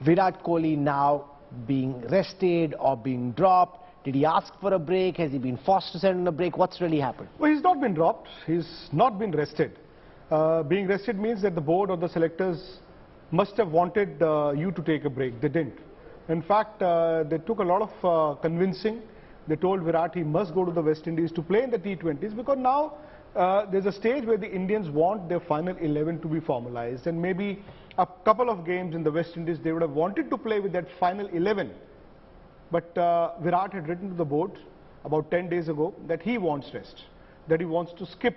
Virat Kohli now being rested or being dropped? Did he ask for a break? Has he been forced to send on a break? What's really happened? Well, he's not been dropped. He's not been rested. Being rested means that the board or the selectors must have wanted you to take a break. They didn't. In fact, they took a lot of convincing. They told Virat he must go to the West Indies to play in the T20s, because now there's a stage where the Indians want their final 11 to be formalized, and maybe a couple of games in the West Indies they would have wanted to play with that final 11. But Virat had written to the board about 10 days ago that he wants rest, that he wants to skip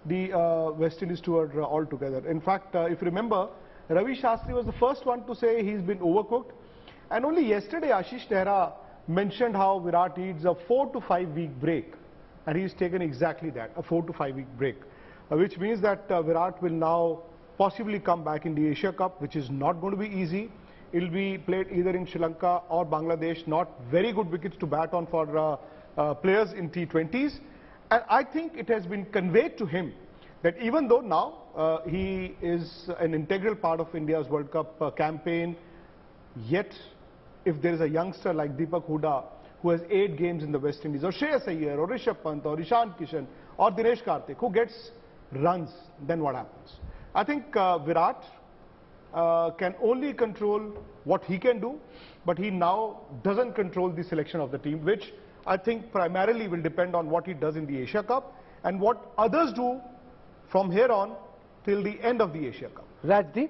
the West Indies tour altogether. In fact, if you remember, Ravi Shastri was the first one to say he's been overcooked, and only yesterday Ashish Nehra mentioned how Virat needs a 4 to 5 week break, and he's taken exactly that, a 4 to 5 week break, which means that Virat will now possibly come back in the Asia Cup, which is not going to be easy. It will be played either in Sri Lanka or Bangladesh. Not very good wickets to bat on for players in T20s. And I think it has been conveyed to him that even though now he is an integral part of India's World Cup campaign, yet if there is a youngster like Deepak Hooda who has 8 games in the West Indies, or Shreyas Iyer, or Rishabh Pant, or Ishan Kishan, or Dinesh Karthik, who gets runs, then what happens? I think Virat can only control what he can do, but he now doesn't control the selection of the team, which I think primarily will depend on what he does in the Asia Cup and what others do from here on till the end of the Asia Cup. Rajdeep,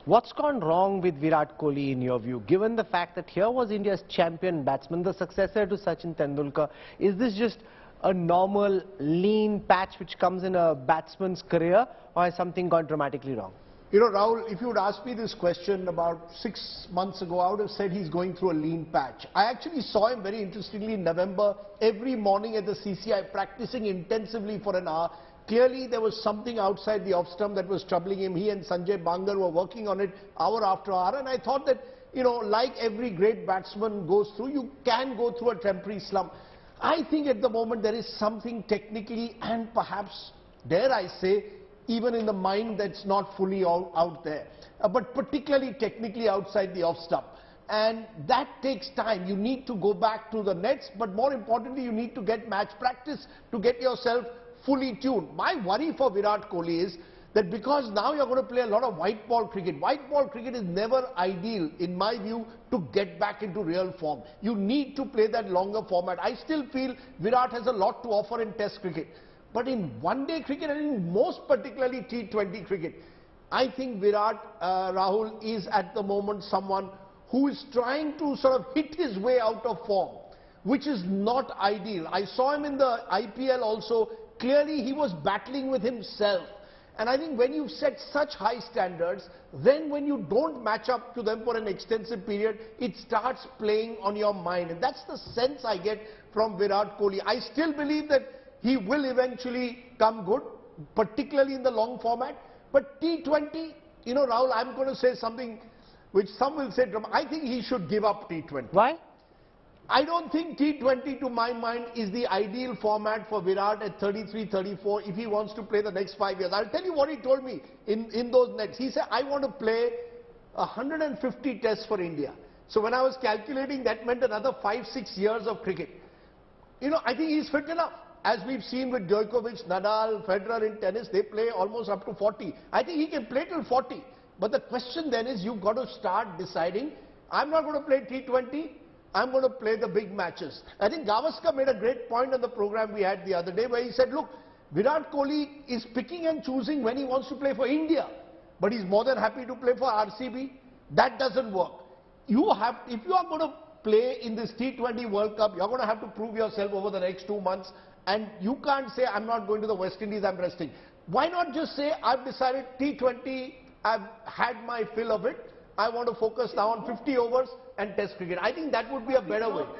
what's gone wrong with Virat Kohli in your view, given the fact that here was India's champion batsman, the successor to Sachin Tendulkar? Is this just a normal lean patch which comes in a batsman's career, or has something gone dramatically wrong? You know, Rahul, if you would ask me this question about 6 months ago, I would have said he's going through a lean patch. I actually saw him, very interestingly, in November, every morning at the CCI, practicing intensively for an hour. Clearly, there was something outside the off stump that was troubling him. He and Sanjay Bangar were working on it hour after hour, and I thought that, you know, like every great batsman goes through, you can go through a temporary slump. I think at the moment there is something technically and perhaps, dare I say, even in the mind that's not fully out there, but particularly technically outside the off stump. And that takes time. You need to go back to the nets, but more importantly, you need to get match practice to get yourself fully tuned. My worry for Virat Kohli is that because now you're going to play a lot of white ball cricket. White ball cricket is never ideal, in my view, to get back into real form. You need to play that longer format. I still feel Virat has a lot to offer in Test cricket. But in one-day cricket, and in most particularly T20 cricket, I think Virat, Rahul, is at the moment someone who is trying to sort of hit his way out of form, which is not ideal. I saw him in the IPL also. Clearly, he was battling with himself. And I think when you set such high standards, then when you don't match up to them for an extensive period, it starts playing on your mind. And that's the sense I get from Virat Kohli. I still believe that he will eventually come good, particularly in the long format. But T20, you know, Rahul, I'm going to say something which some will say, I think he should give up T20. Why? I don't think T20, to my mind, is the ideal format for Virat at 33, 34 if he wants to play the next 5 years. I'll tell you what he told me in those nets. He said, I want to play 150 tests for India. So when I was calculating, that meant another 5-6 years of cricket. You know, I think he's fit enough. As we've seen with Djokovic, Nadal, Federer in tennis, they play almost up to 40. I think he can play till 40. But the question then is, you've got to start deciding, I'm not going to play T20, I'm going to play the big matches. I think Gavaskar made a great point on the program we had the other day, where he said, look, Virat Kohli is picking and choosing when he wants to play for India, but he's more than happy to play for RCB. That doesn't work. If you are going to play in this T20 World Cup, you're going to have to prove yourself over the next 2 months, and you can't say, I'm not going to the West Indies, I'm resting. Why not just say, I've decided T20, I've had my fill of it, I want to focus now on 50 overs and Test cricket. I think that would be a better way.